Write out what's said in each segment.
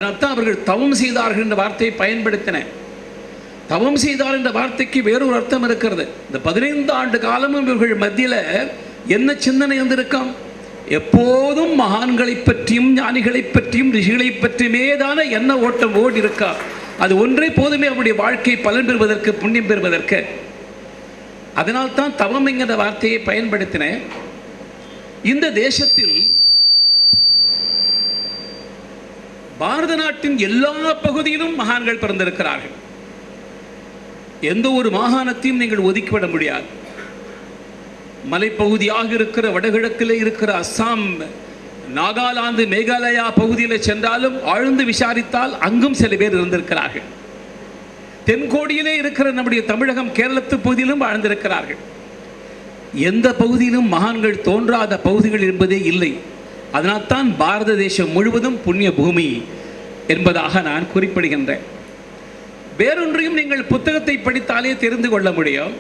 அவர்கள் தவம் செய்தார்கள் என்ற வார்த்தையை பயன்படுத்தின. தவம் செய்தார் என்ற வார்த்தைக்கு வேறொரு அர்த்தம் இருக்கிறது. இந்த 15 ஆண்டு காலமும் இவர்கள் மத்தியில் என்ன சிந்தனை வந்திருக்காம்? எப்போதும் மகான்களை பற்றியும் ஞானிகளை பற்றியும் ரிஷிகளை பற்றியுமே தானே என்ன ஓட்டம் ஓடி இருக்கா. அது ஒன்றே போதுமே அவருடைய வாழ்க்கை பலன் பெறுவதற்கு, புண்ணியம் பெறுவதற்கு. அதனால்தான் தவம் என்கிற வார்த்தையை பயன்படுத்தினேன். இந்த தேசத்தில் பாரத நாட்டின் எல்லா பகுதியிலும் மகான்கள் பிறந்திருக்கிறார்கள். எந்த ஒரு மாகாணத்தையும் நீங்கள் ஒதுக்கிவிட முடியாது. மலைப்பகுதியாக இருக்கிற வடகிழக்கில் இருக்கிற அஸ்ஸாம், நாகாலாந்து, மேகாலயா பகுதியில் சென்றாலும் ஆழ்ந்து விசாரித்தால் அங்கும் சில பேர் இருந்திருக்கிறார்கள். தென்கோடியிலே இருக்கிற நம்முடைய தமிழகம், கேரளத்து பகுதியிலும் வாழ்ந்திருக்கிறார்கள். எந்த பகுதியிலும் மகான்கள் தோன்றாத பகுதிகள் என்பதே இல்லை. அதனால்தான் பாரத தேசம் முழுவதும் புண்ணிய பூமி என்பதாக நான் குறிப்பிடுகின்றேன். வேறொன்றையும் நீங்கள் புத்தகத்தை படித்தாலே தெரிந்து கொள்ள முடியும்.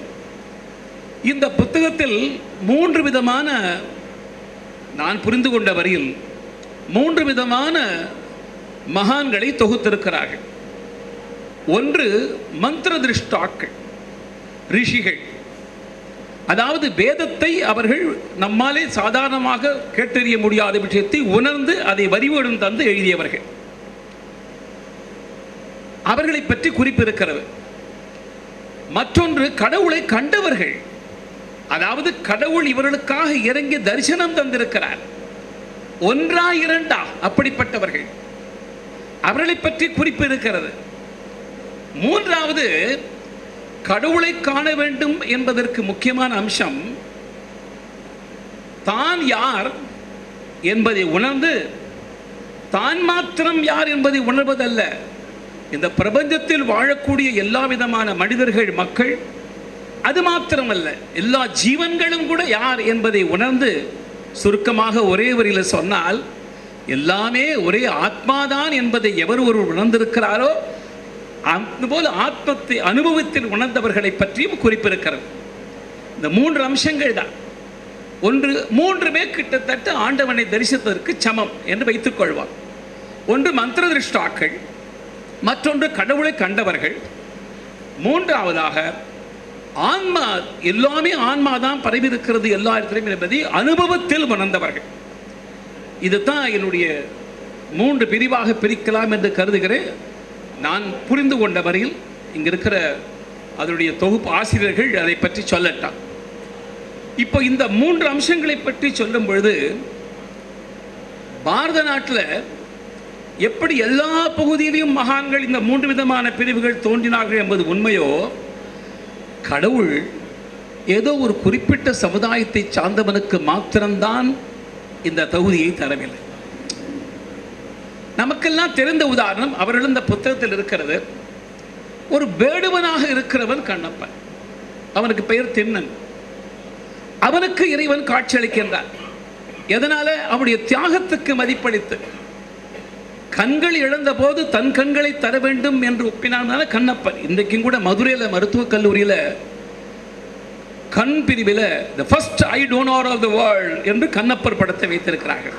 இந்த புத்தகத்தில் 3 விதமான, நான் புரிந்து கொண்ட வரையில் 3 விதமான மகான்களை தொகுத்திருக்கிறார்கள். ஒன்று மந்திர திருஷ்டாக்கள், ரிஷிகள். அதாவது வேதத்தை அவர்கள் நம்மாலே சாதாரணமாக கேட்டறிய முடியாத விஷயத்தை உணர்ந்து அதை வரிவடம் தந்து எழுதியவர்கள். அவர்களை பற்றி குறிப்பு இருக்கிறது. மற்றொன்று கடவுளை கண்டவர்கள். அதாவது கடவுள் இவர்களுக்காக இறங்கி தரிசனம் தந்திருக்கிறார். ஒன்றா இரண்டா அப்படிப்பட்டவர்கள், அவர்களை பற்றி குறிப்பு இருக்கிறது. மூன்றாவது, கடவுளை காண வேண்டும் என்பதற்கு முக்கியமான அம்சம் தான் யார் என்பதை உணர்ந்து, தான் மாத்திரம் யார் என்பதை உணர்வதல்ல, இந்த பிரபஞ்சத்தில் வாழக்கூடிய எல்லா விதமான மனிதர்கள், மக்கள், அது மாத்திரமல்ல, எல்லா ஜீவன்களும் கூட யார் என்பதை உணர்ந்து, சுருக்கமாக ஒரே வரியில் சொன்னால், எல்லாமே ஒரே ஆத்மாதான் என்பதை எவர் ஒருவர் உணர்ந்திருக்கிறாரோ அதுபோல ஆத்மத்தை அனுபவத்தில் உணர்ந்தவர்களை பற்றியும் குறிப்பிருக்கிறது. இந்த 3 அம்சங்கள் தான். ஒன்று, 3மே கிட்டத்தட்ட ஆண்டவனை தரிசித்ததற்கு சமம் என்று வைத்துக் கொள்வார். ஒன்று மந்திர திருஷ்டாக்கள், மற்றொன்று கடவுளை கண்டவர்கள், மூன்றாவதாக ஆன்மா, எல்லாமே ஆன்மாதான் பரவி இருக்கிறது எல்லா இடத்திலும் என்பதை அனுபவத்தில் உணர்ந்தவர்கள். இதுதான் என்னுடைய 3 பிரிவாக பிரிக்கலாம் என்று கருதுகிறேன். நான் புரிந்து கொண்ட வரையில் இங்கே இருக்கிற அதனுடைய தொகுப்பு ஆசிரியர்கள் அதை பற்றி சொல்லட்டான். இப்போ இந்த 3 அம்சங்களை பற்றி சொல்லும் பொழுது, பாரத நாட்டில் எப்படி எல்லா பகுதியிலையும் மகான்கள் இந்த 3 விதமான பிரிவுகள் தோன்றினார்கள் என்பது உண்மையோ, கடவுள் ஏதோ ஒரு குறிப்பிட்ட சமுதாயத்தை சார்ந்தவனுக்கு மாத்திரம்தான் இந்த தகுதியை தரவில்லை. நமக்கெல்லாம் தெரிந்த உதாரணம் அவர்கள் இந்த புத்தகத்தில் இருக்கிறது. ஒரு வேடுவனாக இருக்கிறவன் கண்ணப்பன், அவனுக்கு பெயர் திண்ணன். அவனுக்கு இறைவன் காட்சியளிக்கின்றான். எதனால? அவனுடைய தியாகத்துக்கு மதிப்பளித்து, கண்கள் இழந்த போது தன் கண்களை தர வேண்டும் என்று ஒப்பினான் கண்ணப்பன். இன்றைக்கும் கூட மதுரையில் மருத்துவக் கல்லூரியில் கண் பிரிவில் the first eye donor of the world என்று கண்ணப்பர் படத்தை வைத்திருக்கிறார்கள்.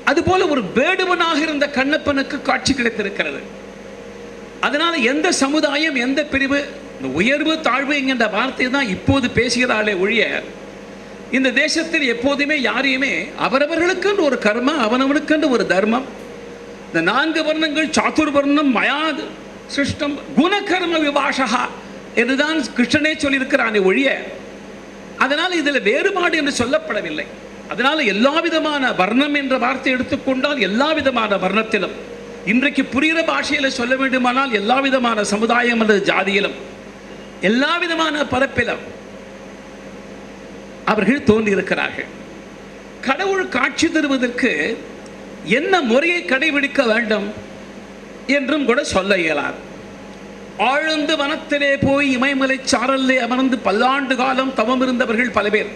அதுபோல ஒரு வேடுவனாக இருந்த கண்ணப்பனுக்கு காட்சி கிடைத்திருக்கிறது. அதனால எந்த சமுதாயம், எந்த பிரிவு, இந்த உயர்வு தாழ்வு என்கின்ற வார்த்தை தான் இப்போது பேசுகிறாளே ஒழிய, இந்த தேசத்தில் எப்போதுமே யாரையுமே அவரவர்களுக்கு ஒரு கர்மா, அவனவனுக்கு ஒரு தர்மம், இந்த 4 வர்ணங்கள், சாதுர்வர்ணம் மயாது சிருஷ்டம் குணகர்ம விபாஷா என்றுதான் கிருஷ்ணனே சொல்லியிருக்கிறானே ஒழிய, அதனால் இதில் வேறுபாடு என்று சொல்லப்படவில்லை. அதனால எல்லா விதமான வர்ணம் என்ற வார்த்தை எடுத்துக்கொண்டால் எல்லா விதமான வர்ணத்திலும், இன்றைக்கு புரிகிற பாஷையில் சொல்ல வேண்டுமானால் எல்லா விதமான சமுதாயம் அல்லது ஜாதியிலும், எல்லா விதமான பரப்பிலும் அவர்கள் தோன்றியிருக்கிறார்கள். கடவுள் காட்சி தருவதற்கு என்ன முறையை கடைபிடிக்க வேண்டும் என்றும் கூட சொல்ல இயலாது. ஆழ்ந்து வனத்திலே போய் இமயமலை சாரல்லே அமர்ந்து பல்லாண்டு காலம் தவம் இருந்தவர்கள் பல பேர்,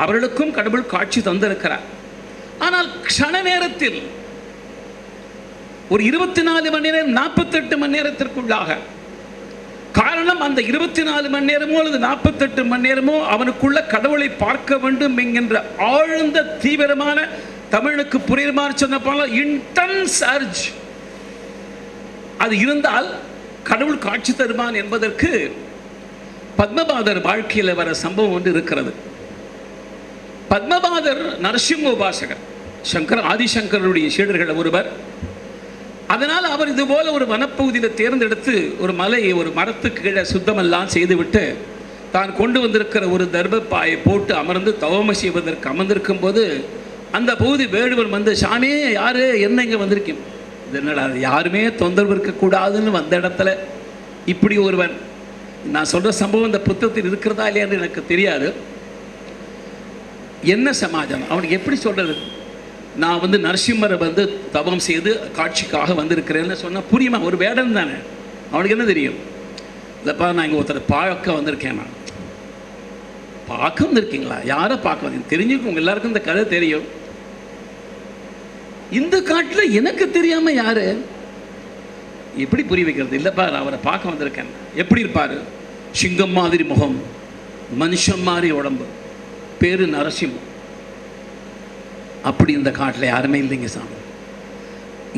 அவர்களுக்கும் கடவுள் காட்சி தந்திருக்கிறார். ஆனால் க்ஷண நேரத்தில் ஒரு 24 மணி நேரம், 48 மணி நேரத்திற்குள்ளாக, காரணம் அந்த 24 மணி நேரமோ அல்லது 48 மணி நேரமோ அவனுக்குள்ள கடவுளை பார்க்க வேண்டும் என்கின்ற ஆழ்ந்த தீவிரமான தமிழுக்கு புரியுமாறு சொன்ன போல இன்டென்ஸ் அர்ஜ் அது இருந்தால் கடவுள் காட்சி தருவான் என்பதற்கு பத்மபாதர் வாழ்க்கையில் வர சம்பவம் ஒன்று இருக்கிறது. பத்மபாதர் நரசிம்ம உபாசகர், ஆதிசங்கருடைய சீடர்கள் ஒருவர். அதனால் அவர் இதுபோல ஒரு வனப்பகுதியில் தேர்ந்தெடுத்து ஒரு மலையை, ஒரு மரத்துக்கு கீழே சுத்தமெல்லாம் செய்துவிட்டு தான் கொண்டு வந்திருக்கிற ஒரு தர்பப்பாயை போட்டு அமர்ந்து தவம செய்வதற்கு அமர்ந்திருக்கும் போது அந்த பகுதி வேடுவன் வந்து, சாமி யாரு, என்ன இங்கே வந்திருக்கேன்? இது என்னடா, யாருமே தொந்தரவு இருக்கக்கூடாதுன்னு வந்த இடத்துல இப்படி ஒருவன். நான் சொல்கிற சம்பவம் இந்த புத்தகத்தில் இருக்கிறதா இல்லையான்னு எனக்கு தெரியாது. என்ன சமாஜம் அவனுக்கு எப்படி சொல்கிறது? நான் வந்து நரசிம்மரை வந்து தவம் செய்து காட்சிக்காக வந்திருக்கிறேன்னு சொன்னால் புரியுமா? ஒரு வேடன் தானே, அவனுக்கு என்ன தெரியும்? இல்லைப்பா, நான் இங்கே ஒருத்தர் பார்க்க வந்திருக்கேன். நான் பார்க்க வந்திருக்கீங்களா? யாரை பார்க்க வந்தீங்க? தெரிஞ்சுக்கோங்க, எல்லாருக்கும் இந்த கதை தெரியும். இந்த காட்டில் எனக்கு தெரியாமல் யாரு? எப்படி புரிய வைக்கிறது? இல்லைப்பா, நான் அவரை பார்க்க வந்திருக்கேன். எப்படி இருப்பார்? சிங்கம் மாதிரி முகம், மனுஷன் மாதிரி உடம்பு, பேரு நரசிம்மம். அப்படி இந்த காட்டில் யாருமே இல்லைங்க சாமி.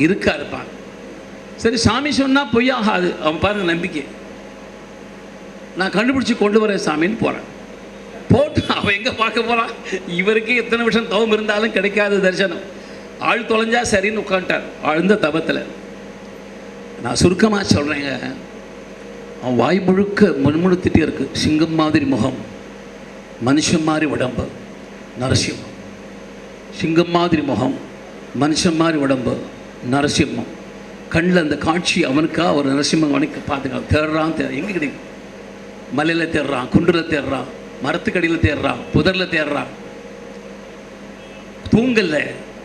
இருக்காருப்பா. சரி, சாமி சொன்னால் பொய்யாகாது. அவன் பாருங்க நம்பிக்கை. நான் கண்டுபிடிச்சி கொண்டு வரேன் சாமின்னு போகிறேன். போட்டு அவன் எங்கே பார்க்க போகிறான்? இவருக்கு எத்தனை வருஷம் தவம் இருந்தாலும் கிடைக்காத தரிசனம். ஆள் தொலைஞ்சா சரின்னு உட்காந்துட்டார் ஆழ்ந்த தபத்தில். நான் சுருக்கமாக சொல்கிறேங்க, அவன் வாய் முழுக்க முன்முழுத்திட்டே இருக்கு. சிங்கம் மாதிரி முகம், மனுஷன் மாதிரி உடம்பு, நரசிம்மம். சிங்கம் மாதிரி முகம், மனுஷன் மாதிரி உடம்பு, நரசிம்மம். கண்ணில் அந்த காட்சி அவனுக்கா ஒரு நரசிம்மம் அவனுக்கு பார்த்துக்கலாம். தேடுறான், எங்கே கிடைக்கும்? மலையில் தேடுறான், குன்றில் தேடுறான், மரத்துக்கடியில் தேடுறான், புதரில் தேடுறான். தூங்கல்ல,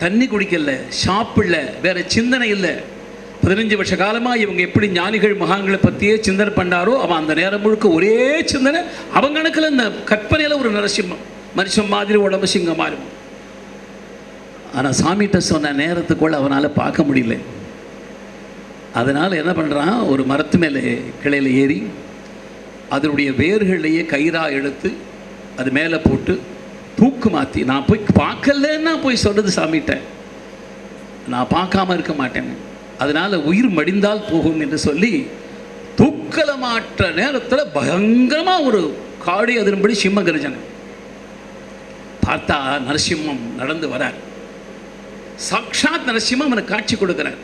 தண்ணி குடிக்கல, சாப்பிடல, வேற சிந்தனை இல்லை. 15 வருஷ காலமாக இவங்க எப்படி ஞானிகள் மகான்களை பற்றியே சிந்தனை பண்ணாரோ அவன் அந்த நேரம் முழுக்க ஒரே சிந்தனை. அவன் கணக்கில் இந்த கற்பனையில் ஒரு நரசிம்மம், மனுஷன் மாதிரி உடம்பு, சிங்கம் மாதிரி. ஆனால் சாமிகிட்ட சொன்ன நேரத்துக்குள்ள அவனால் பார்க்க முடியல. அதனால் என்ன பண்ணுறான், ஒரு மரத்து மேலே கிளையில் ஏறி அதனுடைய வேர்களையே கயிறாக எடுத்து அது மேலே போட்டு தூக்கு மாற்றி, நான் போய் பார்க்கலன்னா போய் சொல்கிறது சாமிகிட்ட, நான் பார்க்காம இருக்க மாட்டேன், அதனால் உயிர் மடிந்தால் போகும் என்று சொல்லி தூக்கல மாற்ற நேரத்தில் பயங்கரமாக ஒரு காடி அதன்படி சிம்ம கர்ஜனை. பார்த்தா நரசிம்மம் நடந்து வரார். சாக்ஷாத் நரசிம்மம் அவனுக்கு காட்சி கொடுக்கிறார்.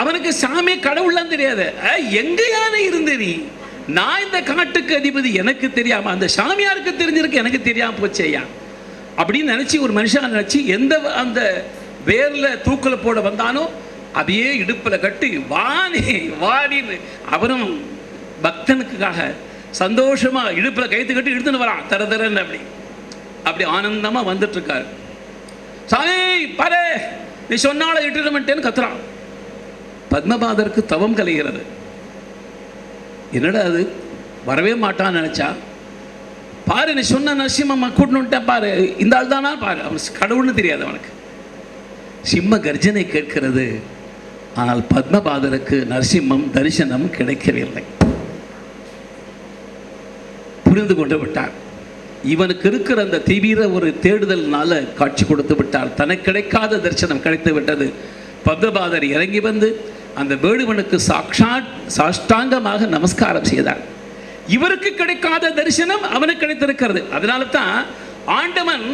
அவனுக்கு சாமி கடவுள்லாம் தெரியாது. எங்கேயான இருந்த நீ? நான் இந்த காட்டுக்கு அதிபதி, எனக்கு தெரியாம அந்த சாமியாருக்கு தெரிஞ்சிருக்கு, எனக்கு தெரியாம போச்சேயா அப்படின்னு நினைச்சு ஒரு மனுஷன் நினைச்சு எந்த அந்த வேர்ல தூக்கல போட வந்தானோ அதையே இடுப்பில் கட்டி வாணி வாடின்னு அவரும் பக்தனுக்காக சந்தோஷமா இடுப்பில் கைத்து கட்டி இழுத்துன்னு வரான். தர தரன்னு அப்படி அப்படி ஆனந்தமா வந்துட்டு இருக்காரு. சாமி பாரு, நீ சொன்னால இட்டுட்டேன்னு கத்துறான். பத்மபாதருக்கு தவம் கலைகிறது. என்னடா அது, வரவே மாட்டான்னு நினைச்சா, பாரு நீ சொன்ன நரசிம்ம கூட்டணுட்டேன் பாரு, இந்த ஆள் தானா பாரு. அவனுக்கு கடவுள்னு தெரியாது அவனுக்கு. சிம்ம கர்ஜனை கேட்கிறது. ஆனால் பத்மபாதருக்கு நரசிம்மம் தரிசனம் கிடைக்கவில்லை. புரிந்து கொண்டு விட்டார். இவனுக்கு இருக்கிற அந்த தீவிர ஒரு தேடுதல்னால காட்சி கொடுத்து விட்டார். தனக்கு கிடைக்காத தரிசனம் கிடைத்து விட்டது. பத்மபாதர் இறங்கி வந்து அந்த வேடுவனுக்கு சாஷ்டாங்கமாக நமஸ்காரம் செய்தார். இவருக்கு கிடைக்காத தரிசனம் அவனுக்கு கிடைத்திருக்கிறது. அதனால தான் ஆண்டவன்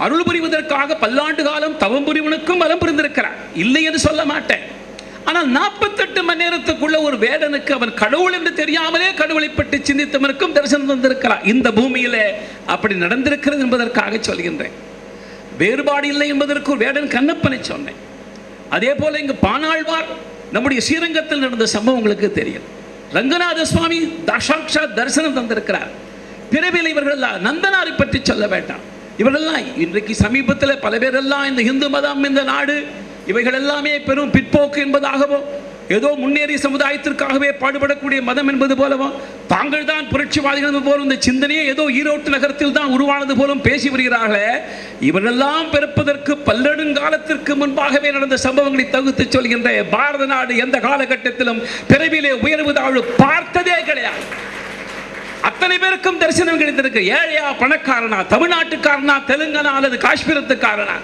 அருள் புரிவதற்காக பல்லாண்டு காலம் தவம் புரிவனுக்கும் வரம் புரிந்திருக்கிறார், இல்லை என்று சொல்ல மாட்டேன். ஆனால் 48 மணி நேரத்துக்குள்ள ஒரு வேடனுக்கு அவன் கடவுள் என்று தெரியாமலே கடவுளை பற்றி சிந்தித்தவனுக்கும் தரிசனம் தந்திருக்கிறார். இந்த பூமியிலே அப்படி நடந்திருக்கிறது என்பதற்காக சொல்கின்றேன். வேறுபாடு இல்லை என்பதற்கு ஒரு வேடன் கண்ணப்பனை சொன்னேன். அதே போல இங்கு பானாழ்வார் நம்முடைய ஸ்ரீரங்கத்தில் நடந்த சம்பவம் உங்களுக்கு தெரியும். ரங்கநாத சுவாமி சாக்ஷாத் தரிசனம் தந்திருக்கிறார். பிறவியில் இவர்கள் நந்தனாரை பற்றி சொல்ல வேண்டாம். இவர்களெல்லாம் இன்றைக்கு சமீபத்தில் பல பேரெல்லாம் இந்த இந்து மதம், இந்த நாடு, இவைகள் எல்லாமே பெரும் பிற்போக்கு என்பதாகவோ, ஏதோ முன்னேறிய சமுதாயத்திற்காகவே பாடுபடக்கூடிய மதம் என்பது போலவோ, தாங்கள் தான் புரட்சிவாதிகள் போலும் இந்த சிந்தனையே ஏதோ ஈரோட்டு நகரத்தில் தான் உருவானது போலும் பேசி வருகிறார்களே. இவரெல்லாம் பிறப்பதற்கு பல்லெடுங்காலத்திற்கு முன்பாகவே நடந்த சம்பவங்களை தகுத்து சொல்கின்ற பாரத நாடு எந்த காலகட்டத்திலும் பிறவிலே உயர்வு தாழ்வு பார்த்ததே கிடையாது. அத்தனை பேருக்கும் தரிசனம் கிடைத்திருக்கு. ஏழையா, பணக்காரனா, தமிழ்நாட்டுக்காரனா, தெலுங்கானா அல்லது காஷ்மீரத்துக்காரனா,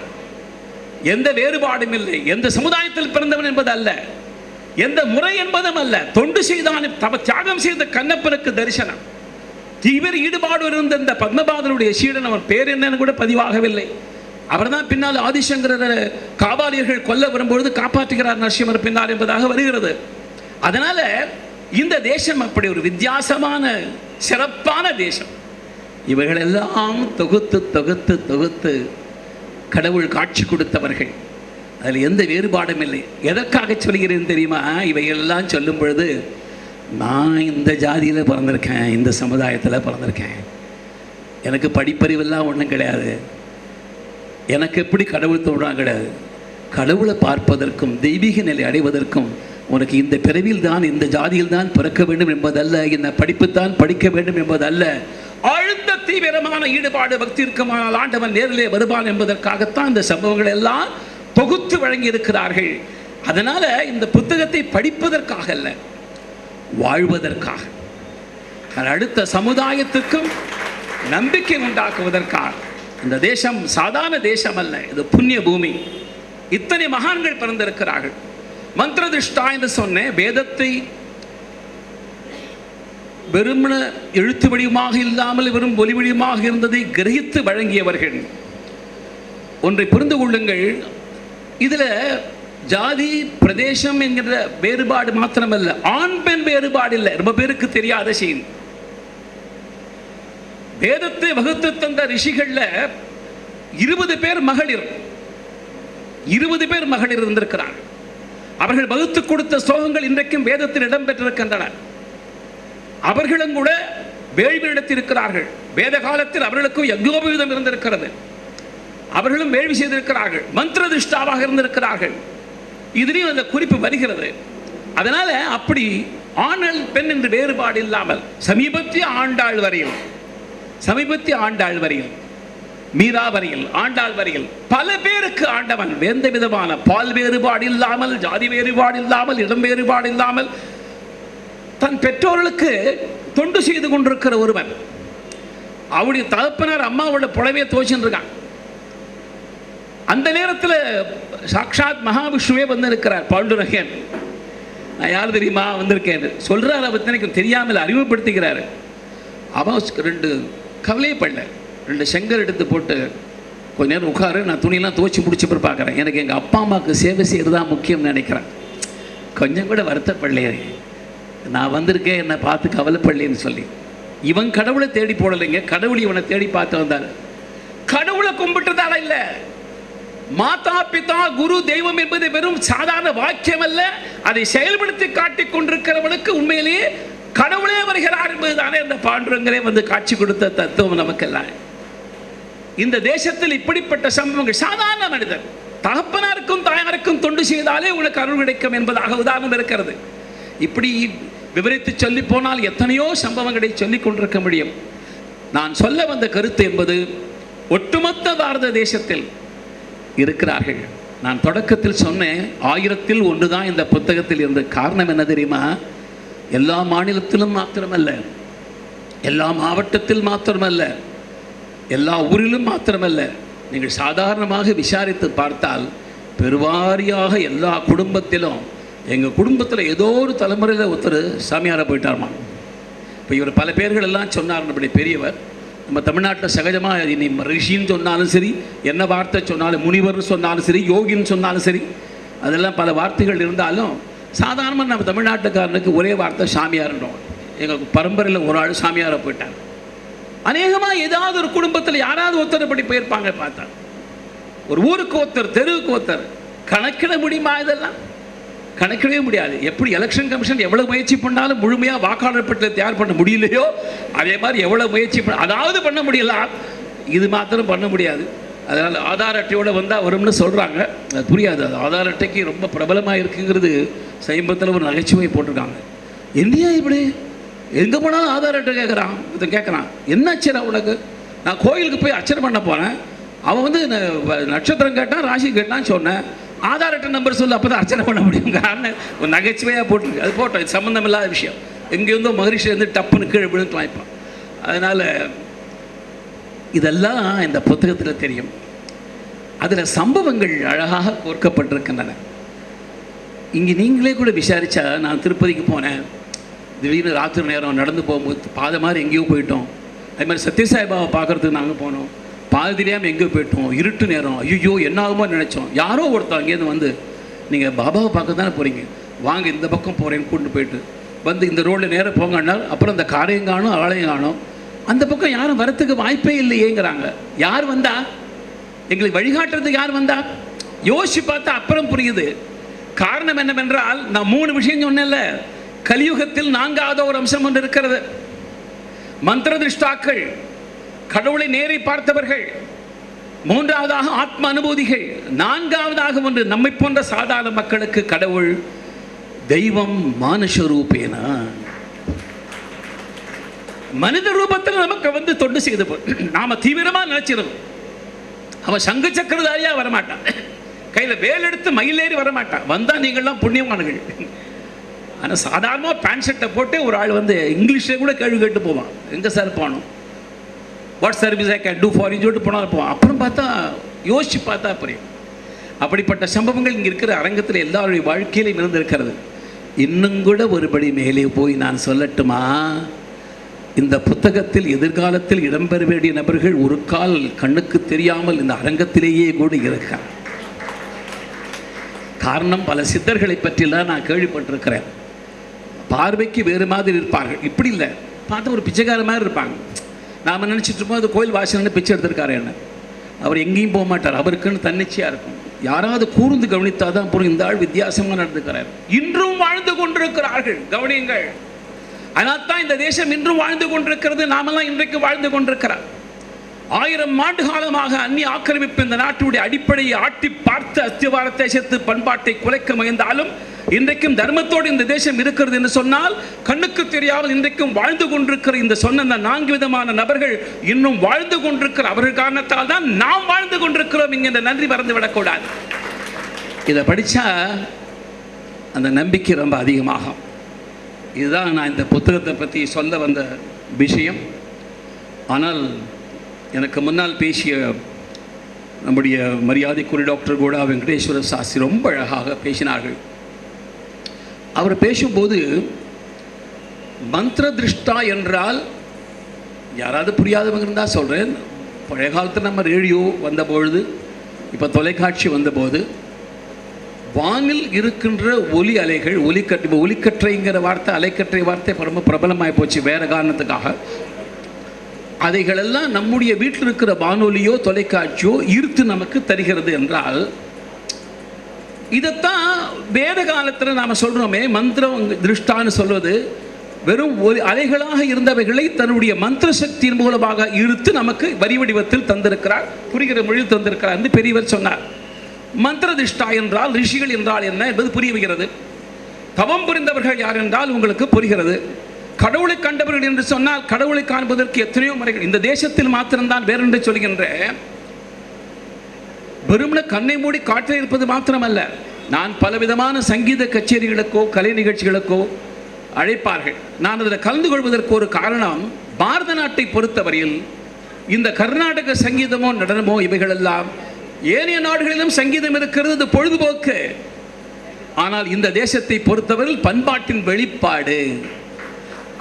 எந்த வேறுபாடும் இல்லை. எந்த சமுதாயத்தில் பிறந்தவன் என்பது அல்ல, எந்த முறை என்பதும் அல்ல. தொண்டு செய்தான், தியாகம் செய்த கண்ணப்பனுக்கு தரிசனம். தீவிர ஈடுபாடு இருந்த இந்த பத்மபாதனுடைய சீடன், அவன் பேர் என்னன்னு கூட பதிவாகவில்லை. அவர் தான் பின்னால் ஆதிசங்கர காபாலியர்கள் கொல்ல வரும்பொழுது காப்பாற்றுகிறார் நரசிம்மர் பின்னால் என்பதாக வருகிறது. அதனால இந்த தேசம் அப்படி ஒரு வித்தியாசமான சிறப்பான தேசம். இவர்களெல்லாம் தொகுத்து தொகுத்து தொகுத்து கடவுள் காட்சி கொடுத்தவர்கள். அதில் எந்த வேறுபாடும் இல்லை. எதற்காக சொல்கிறேன் தெரியுமா? இவையெல்லாம் சொல்லும் பொழுது, நான் இந்த ஜாதியில் பிறந்திருக்கேன், இந்த சமுதாயத்தில் பிறந்திருக்கேன், எனக்கு படிப்பறிவெல்லாம் ஒன்றும் கிடையாது, எனக்கு எப்படி கடவுள் தோன்றான் கிடையாது. கடவுளை பார்ப்பதற்கும் தெய்வீக நிலை அடைவதற்கும் உனக்கு இந்த பிறவியில் தான், இந்த ஜாதியில் தான் பிறக்க வேண்டும் என்பதல்ல, இந்த படிப்புத்தான் படிக்க வேண்டும் என்பதல்ல. ஆழ்ந்த தீவிரமான ஈடுபாடு பக்தி இருக்குமானால் ஆண்டவன் நேரிலே வருவான் என்பதற்காகத்தான் இந்த சம்பவங்கள் எல்லாம் தொகுத்து வழங்கி இருக்கிறார்கள். அதனால இந்த புத்தகத்தை படிப்பதற்காக அல்ல, வாழ்வதற்காக, அடுத்த சமுதாயத்துக்கும் நம்பிக்கை உண்டாக்குவதற்காக. இந்த தேசம் சாதாரண தேசம் அல்ல, இது புண்ணிய பூமி. இத்தனை மகான்கள் பிறந்திருக்கிறார்கள். மந்திரதிஷ்டா என்று சொன்ன வேதத்தை வெறும் எழுத்து வடிவமாக இல்லாமல் வெறும் ஒலி வடிவமாக இருந்ததை கிரகித்து வழங்கியவர்கள். ஒன்றை புரிந்து கொள்ளுங்கள், இதில் ஜாதி பிரதேசம் என்கிற வேறுபாடு மாத்திரமல்ல, ஆண் பெண் வேறுபாடு இல்லை. ரொம்ப பேருக்கு தெரியாத செய்தி. வேதத்தை வகுத்து தந்த ரிஷிகள்ல 20 பேர் மகளிர், 20 பேர் மகளிர் இருந்திருக்கிறார். அவர்கள் வகுத்து கொடுத்த ஸ்லோகங்கள் இன்றைக்கும் வேதத்தில் இடம்பெற்றிருக்கின்றன. அவர்களும் கூட வேள்வி நடத்தியிருக்கிறார்கள். வேத காலத்தில் அவர்களுக்கும் யஜ்ஞோபவீதம் இருந்திருக்கிறது. அவர்களும் வேள்வி செய்திருக்கிறார்கள், மந்திரதிஷ்டாவாக இருந்திருக்கிறார்கள். இதுலேயும் அந்த குறிப்பு வருகிறது. அதனால அப்படி ஆண் பெண் என்று வேறுபாடு இல்லாமல் சமீபத்திய ஆண்டாள் வரையில் மீரா வரையில் ஆண்டாள் வரையில் பல பேருக்கு ஆண்டவன் எந்த விதமான பால் வேறுபாடு இல்லாமல், ஜாதி வேறுபாடு இல்லாமல், இடம் வேறுபாடு இல்லாமல் தன் பெற்றோர்களுக்கு தொண்டு செய்து கொண்டிருக்கிற ஒருவன். அவருடைய தகப்பனார் அம்மாவோட புடவையை துவைச்சுட்டு இருக்கான். அந்த நேரத்தில் சாக்ஷாத் மகாவிஷ்ணுவே வந்திருக்கிறார். பாண்டுரங்கன், நான் யார் தெரியுமா வந்திருக்கேன் சொல்றாரு. அவர் எனக்கு தெரியாமல் அறிமுகப்படுத்திக்கிறாரு. அவன் 2 கவலைப்படல, 2 செங்கல் எடுத்து போட்டு கொஞ்ச நேரம் உட்காரு, நான் துணியெல்லாம் துவைச்சி முடிச்ச பிறகு பார்க்குறேன், எனக்கு எங்கள் அப்பா அம்மாவுக்கு சேவை செய்கிறது தான் முக்கியம்னு நினைக்கிறேன், கொஞ்சம் கூட வருத்தப்படலையே, நான் வந்திருக்கேன் என்னை பார்த்து கவலைப்படலேன்னு சொல்லி. இவன் கடவுளை தேடி போடலைங்க, கடவுள் இவனை தேடி பார்த்து வந்தார். கடவுளை கும்பிட்டுறதால இல்லை, மாதா பிதா குரு தெய்வம் என்பது வெறும் சாதாரண வாக்கியம் அல்ல, அதை செயல்படுத்தி காட்டிக் கொண்டிருக்கிறவனுக்கு உண்மையிலேயே கடவுளே வருகிறார் என்பதுதானே இந்த பாண்டுரங்கரே வந்து காட்சி கொடுத்த தத்துவம் நமக்கெல்லாம். இந்த தேசத்தில் இப்படிப்பட்ட சம்பவங்கள், சாதாரண மனிதர் தகப்பனாருக்கும் தாயாருக்கும் தொண்டு செய்தாலே உனக்கு அருள் கிடைக்கும் என்பதாக உதாரணம் இருக்கிறது. இப்படி விவரித்து சொல்லி போனால் எத்தனையோ சம்பவங்களை சொல்லிக் கொண்டிருக்க முடியும். நான் சொல்ல வந்த கருத்து என்பது, ஒட்டுமொத்த பாரத தேசத்தில் இருக்கிறார்கள். நான் தொடக்கத்தில் சொன்னேன் 1000ல் 1 தான் இந்த புத்தகத்தில் இருந்த. காரணம் என்ன தெரியுமா? எல்லா மாநிலத்திலும் மாத்திரமல்ல, எல்லா மாவட்டத்தில் மாத்திரமல்ல, எல்லா ஊரிலும் மாத்திரமல்ல, நீங்கள் சாதாரணமாக விசாரித்து பார்த்தால் பெருவாரியாக எல்லா குடும்பத்திலும், எங்கள் குடும்பத்தில் ஏதோ ஒரு தலைமுறையில் ஒருத்தர் சாமியாரை போயிட்டாருமா. இப்போ இவர் பல பேர்கள் எல்லாம் சொன்னார். அப்படி பெரியவர் நம்ம தமிழ்நாட்டில் சகஜமாக நீ ரிஷின்னு சொன்னாலும் சரி, என்ன வார்த்தை சொன்னாலும், முனிவர்னு சொன்னாலும் சரி, யோகின்னு சொன்னாலும் சரி, அதெல்லாம் பல வார்த்தைகள் இருந்தாலும் சாதாரணமாக நம்ம தமிழ்நாட்டுக்காரனுக்கு ஒரே வார்த்தை சாமியார்ன்றோம். எங்கள் பரம்பரையில் ஒரு ஆள் சாமியாரை போயிட்டார். அநேகமாக ஏதாவது ஒரு குடும்பத்தில் யாராவது ஒருத்தர் இப்படி போயிருப்பாங்க. பார்த்தா ஒரு ஊருக்கு ஒருத்தர், தெருவுக்கு ஒருத்தர். கணக்கிட முடியுமா? இதெல்லாம் கணக்கிடவே முடியாது. எப்படி எலெக்ஷன் கமிஷன் எவ்வளவு முயற்சி பண்ணாலும் முழுமையாக வாக்காளர் பட்டியலை தயார் பண்ண முடியலையோ, அதே மாதிரி எவ்வளவு முயற்சி அதாவது பண்ண முடியலாம், இது மாத்திரம் பண்ண முடியாது. அதனால் ஆதார் அட்டையோடு வந்தால் வரும்னு சொல்கிறாங்க. அது புரியாது. அது ஆதார் அட்டைக்கு ரொம்ப பிரபலமாக இருக்குங்கிறது சமீபத்தில் ஒரு நகைச்சுவை போட்டிருக்காங்க. இந்தியா இப்படி எங்கே போனாலும் ஆதார் அட்டை கேட்குறான். இதை கேட்குறான், என்ன அச்சனை உனக்கு? நான் கோயிலுக்கு போய் அர்ச்சனை பண்ண போனேன், அவன் வந்து நட்சத்திரம் கேட்டான், ராசி கேட்டான்னு சொன்னேன், ஆதார் அட்டை நம்பர் சொல்லு, அப்போ தான் அர்ச்சனை பண்ண முடியும். காரணம் ஒரு நகைச்சுவையாக போட்டிருக்கு. அது போட்டோம், இது சம்மந்தம் இல்லாத விஷயம். எங்கேருந்தோ மகிழ்ச்சியிலேருந்து டப்புன்னு கீழே விழுந்து வாய்ப்பான். அதனால் இதெல்லாம் இந்த புத்தகத்தில் தெரியும். அதில் சம்பவங்கள் அழகாக கோர்க்கப்பட்டிருக்கின்றன. இங்கே நீங்களே கூட விசாரித்தா, நான் திருப்பதிக்கு போனேன், திடீர்னு ராத்திரி நேரம் நடந்து போகும்போது பாதை மாதிரி எங்கேயோ போயிட்டோம். அது மாதிரி சத்யசாய்பாவை பார்க்குறதுக்கு நாங்கள் போனோம், பாதை தெரியாமல் எங்கேயோ போயிட்டோம், இருட்டு நேரம், ஐயோ என்ன ஆகுமோ நினச்சோம். யாரோ ஒருத்தர் அங்கேருந்து வந்து, நீங்கள் பாபாவை பார்க்க தானே போகிறீங்க, வாங்க இந்த பக்கம் போகிறேன்னு கூப்பிட்டு போயிட்டு வந்து இந்த ரோட்டில் நேரம் போங்கன்னால், அப்புறம் அந்த காரையும் காணும் ஆளையும் காணும், அந்த பக்கம் யாரும் வரத்துக்கு வாய்ப்பே இல்லையேங்கிறாங்க. யார் வந்தா எங்களுக்கு வழிகாட்டுறதுக்கு? யார் வந்தா? யோசிச்சு பார்த்தா அப்புறம் புரியுது. காரணம் என்னவென்றால், நான் 3 விஷயம் சொன்னேன்ல, கலியுகத்தில் 4வது ஒரு அம்சம் ஒன்று இருக்கிறது. மந்திர திருஷ்டாக்கள், கடவுளை நேரை பார்த்தவர்கள். 3வதாக ஆத்ம அனுபூதிகள். 4வதாக ஒன்று நம்மை போன்ற சாதாரண மக்களுக்கு கடவுள் தெய்வம் மானுஷரூபேனா, மனித ரூபத்தில் நமக்கு வந்து தொண்டு செய்து நாம தீவிரமா நினைச்சிருக்கோம். அவன் சங்கு சக்கரதாரியா வரமாட்டான், கையில வேல் எடுத்து மயிலேறி வரமாட்டான். வந்தா நீங்கள்லாம் புண்ணியமானர்கள். ஆனால் சாதாரணமாக பேண்ட் ஷர்ட்டை போட்டு ஒரு ஆள் வந்து இங்கிலீஷில் கூட கேள்வி கேட்டு போவான், எங்கே சார் போகணும், what service I can do for you சொல்லிட்டு போனால் போவான். அப்புறம் பார்த்தா யோசிச்சு பார்த்தா புரியும். அப்படிப்பட்ட சம்பவங்கள் இங்கே இருக்கிற அரங்கத்தில் எல்லாருடைய வாழ்க்கையிலையும் இருந்திருக்கிறது. இன்னும் கூட ஒருபடி மேலே போய் நான் சொல்லட்டுமா, இந்த புத்தகத்தில் எதிர்காலத்தில் இடம்பெற வேண்டிய நபர்கள் ஒரு கால் கண்ணுக்கு தெரியாமல் இந்த அரங்கத்திலேயே கூட இருக்கார். காரணம், பல சித்தர்களை பற்றிலாம் நான் கேள்விப்பட்டிருக்கிறேன். பார்வைக்கு வேறு மாதிரி இருப்பார்கள், இப்படி இல்லை, பார்த்தா ஒரு பிச்சைக்கார மாதிரி இருப்பாங்க. நாம் நினச்சிட்டு இருப்போம் அது கோயில் வாசல்னு பிச்சை எடுத்திருக்காரு என்ன. அவர் எங்கேயும் போக மாட்டார், அவருக்குன்னு தன்னிச்சையாக இருக்கும். யாராவது கூர்ந்து கவனித்தாதான் அப்புறம் இந்த ஆள் வித்தியாசமாக நடந்துக்கிறார். இன்றும் வாழ்ந்து கொண்டிருக்கிறார்கள், கவனியுங்கள். அதனால் தான் இந்த தேசம் இன்றும் வாழ்ந்து கொண்டிருக்கிறது, நாமெல்லாம் இன்றைக்கு வாழ்ந்து கொண்டிருக்கிறார். 1000 ஆண்டு காலமாக அந்நிய ஆக்கிரமிப்பு இந்த நாட்டுடைய அடிப்படையை ஆட்டி பார்த்து அஸ்திவார தேசத்து பண்பாட்டை குலைக்க முயன்றாலும் இன்றைக்கும் தர்மத்தோடு இந்த தேசம் இருக்கிறது என்று சொன்னால், கண்ணுக்கு தெரியாமல் இன்றைக்கும் வாழ்ந்து கொண்டிருக்கிற இந்த சொன்ன 4 விதமான நபர்கள் இன்னும் வாழ்ந்து கொண்டிருக்கிற அவர்கள் காரணத்தால் தான் நாம் வாழ்ந்து கொண்டிருக்கிறோம் என்கின்ற நன்றி மறந்து விடக்கூடாது. இதை படித்தா அந்த நம்பிக்கை ரொம்ப அதிகமாகும். இதுதான் நான் இந்த புத்தகத்தை பற்றி சொல்ல வந்த விஷயம். ஆனால் எனக்கு முன்னால் பேசிய நம்முடைய மரியாதைக்குரிய டாக்டர் கோடா வெங்கடேஸ்வர சாஸ்திரி ரொம்ப அழகாக பேசினார்கள். அவர் பேசும்போது மந்திர திருஷ்டா என்றால், யாராவது புரியாதவங்க இருந்தால் சொல்கிறேன், பழைய காலத்தில் நம்ம ரேடியோ வந்தபொழுது, இப்போ தொலைக்காட்சி வந்தபோது வானில் இருக்கின்ற ஒலி அலைகள், ஒலிக்கற்றைங்கிற வார்த்தை, அலைக்கற்றை வார்த்தை ரொம்ப பிரபலமாகி போச்சு வேறு காரணத்துக்காக. அதைகளெல்லாம் நம்முடைய வீட்டில் இருக்கிற வானொலியோ தொலைக்காட்சியோ ஈர்த்து நமக்கு தருகிறது என்றால், இதைத்தான் வேத காலத்தில் நாம் சொல்கிறோமே, மந்திரம் திருஷ்டான்னு சொல்வது வெறும் அலைகளாக இருந்தவைகளை தன்னுடைய மந்திர சக்தியின் மூலமாக ஈர்த்து நமக்கு வரி வடிவத்தில் தந்திருக்கிறார், புரிகிற மொழி தந்திருக்கிறார் என்று பெரியவர் சொன்னார். மந்திர திருஷ்டா என்றால் ரிஷிகள் என்றால் என்ன என்பது புரிகிறது. தவம் புரிந்தவர்கள் யார் என்றால் உங்களுக்கு புரிகிறது. கடவுளை கண்டவர்கள் என்று சொன்னால், கடவுளை காண்பதற்கு எத்தனையோ முறைகள். இந்த தேசத்தில் மாத்திரம்தான் வேறென்று சொல்கின்ற, வெறுமன கண்ணை மூடி காற்றில் இருப்பது மாத்திரமல்ல. நான் பலவிதமான சங்கீத கச்சேரிகளுக்கோ கலை நிகழ்ச்சிகளுக்கோ அழைப்பார்கள். நான் அதில் கலந்து கொள்வதற்கு ஒரு காரணம், பாரத நாட்டை பொறுத்தவரையில் இந்த கர்நாடக சங்கீதமோ நடனமோ இவைகளெல்லாம், ஏனைய நாடுகளிலும் சங்கீதம் இருக்கிறது, இது பொழுதுபோக்கு. ஆனால் இந்த தேசத்தை பொறுத்தவரையில் பண்பாட்டின் வெளிப்பாடு.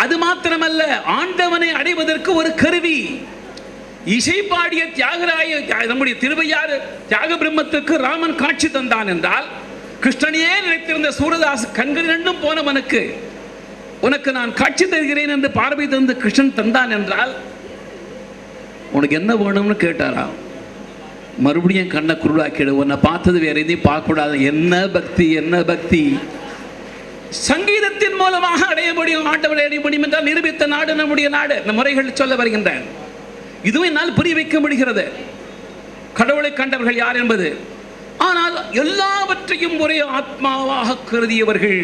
அது மாத்திரமல்ல, ஆண்டவனை அடைவதற்கு ஒரு கருவி. இசை பாடிய தியாகராய நம்முடைய திருவையாறு தியாக பிரம்மத்துக்கு ராமன் காட்சி தந்தான் என்றால், கிருஷ்ணனையே நினைத்திருந்த சூரதாஸ் கண்கள் ரெண்டும் போனவனுக்கு உனக்கு நான் காட்சி தருகிறேன் என்று பார்வை தந்து கிருஷ்ணன் தந்தான் என்றால், உனக்கு என்ன வேணும்னு கேட்டாரா? மறுபடியும் கண்ணை குருடாக்கிடு, உன்னை பார்த்தது வேற எதையும் பார்க்கக்கூடாது. என்ன பக்தி, என்ன பக்தி! சங்கீதத்தின் மூலமாக அடைய முடியும், ஆண்டவரை அடைய முடியும் என்றால் நிரூபித்த நாடு நம்முடைய நாடு. இந்த முறைகள் சொல்ல வருகின்றன. இதுவும் என்னால் புரிய வைக்க முடிகிறது, கடவுளை கண்டவர்கள் யார் என்பது. ஆனால் எல்லாவற்றையும் ஒரே ஆத்மாவாக கருதியவர்கள்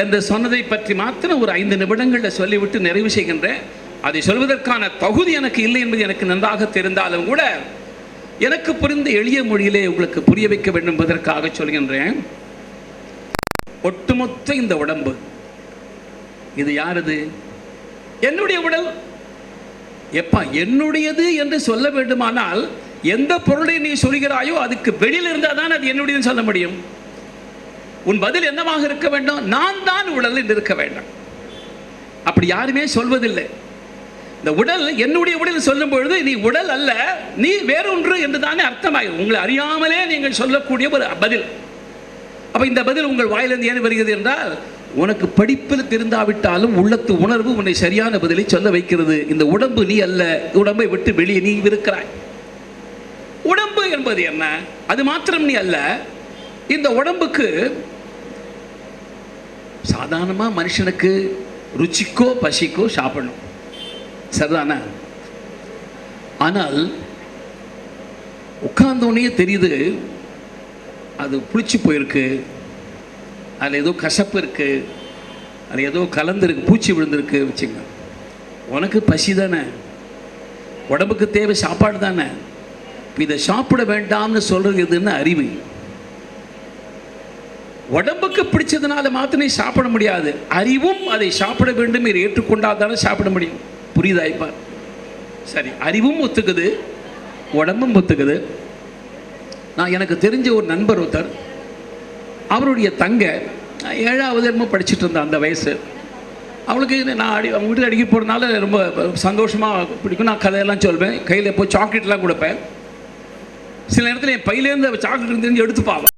என்று சொன்னதை பற்றி மாத்திரம் ஒரு 5 நிமிடங்களில் சொல்லிவிட்டு நிறைவு செய்கின்றேன். அதை சொல்வதற்கான தகுதி எனக்கு இல்லை என்பது எனக்கு நன்றாக தெரிந்தாலும் கூட, எனக்கு புரிந்த எளிய மொழியிலே உங்களுக்கு புரிய வைக்க வேண்டும் என்பதற்காக சொல்கின்றேன். ஒட்டுமொத்த இந்த உடம்பு இது யாரது? என்னுடைய உடல். எப்பா என்னுடையது என்று சொல்ல வேண்டுமானால் எந்த பொருளை நீ சொல்கிறாயோ அதுக்கு வெளியில் இருந்தால் தான் அது என்னுடையன்னு சொல்ல முடியும். உன் பதில் என்னவாக இருக்க வேண்டும்? நான் தான் உடல் என்று இருக்க வேண்டும். அப்படி யாருமே சொல்வதில்லை. இந்த உடல் என்னுடைய உடல் சொல்லும் பொழுது நீ உடல் அல்ல, நீ வேறொன்று என்று தானே அர்த்தமாகும். உங்களை அறியாமலே நீங்கள் சொல்லக்கூடிய ஒரு பதில். அப்ப இந்த பதில் உங்கள் வாயிலிருந்து ஏன் வருகிறது என்றால், உனக்கு படிப்பில் தெரிந்தாவிட்டாலும் உள்ளத்து உணர்வு உன்னை சரியான பதிலை சொல்ல வைக்கிறது. இந்த உடம்பு நீ அல்ல, உடம்பை விட்டு வெளியே நீ இருக்கிறாய். உடம்பு என்பது என்ன? அது மாத்திரம் நீ அல்ல. இந்த உடம்புக்கு சாதாரணமா மனுஷனுக்கு ருச்சிக்கோ பசிக்கோ சாப்பிடணும், சரிதானே? ஆனால் உட்கார்ந்தோடனே தெரியுது அது புளிச்சு போயிருக்கு, அதில் ஏதோ கசப்பு இருக்கு, அதில் ஏதோ கலந்துருக்கு, பூச்சி விழுந்திருக்கு வச்சுங்க. உனக்கு பசி தானே, உடம்புக்கு தேவை சாப்பாடு தானே. இதை சாப்பிட வேண்டாம்னு சொல்றது எதுன்னு அறிவு. உடம்புக்கு பிடிச்சதுனால மாத்திரம் நீ சாப்பிட முடியாது. அறிவும் அதை சாப்பிட வேண்டும் என்று ஏற்றுக்கொண்டால் தானே சாப்பிட முடியும். புரியுதா? இப்ப சரி, அறிவும் ஒத்துக்குது, உடம்பும் ஒத்துக்குது. நான் எனக்கு தெரிஞ்ச ஒரு நண்பர் ஒருத்தர், அவருடைய தங்க 7வது என்னமோ படிச்சுட்டு இருந்தா அந்த வயசு. அவளுக்கு நான் அவங்க வீட்டுக்கு அடிக்க போகிறதுனால ரொம்ப சந்தோஷமாக பிடிக்கும். நான் கதையெல்லாம் சொல்வேன், கையில் போய் சாக்லேட்லாம் கொடுப்பேன். சில நேரத்தில் என் பையிலேருந்து சாக்லேட் தெரிஞ்சு எடுத்துப்பாவேன்.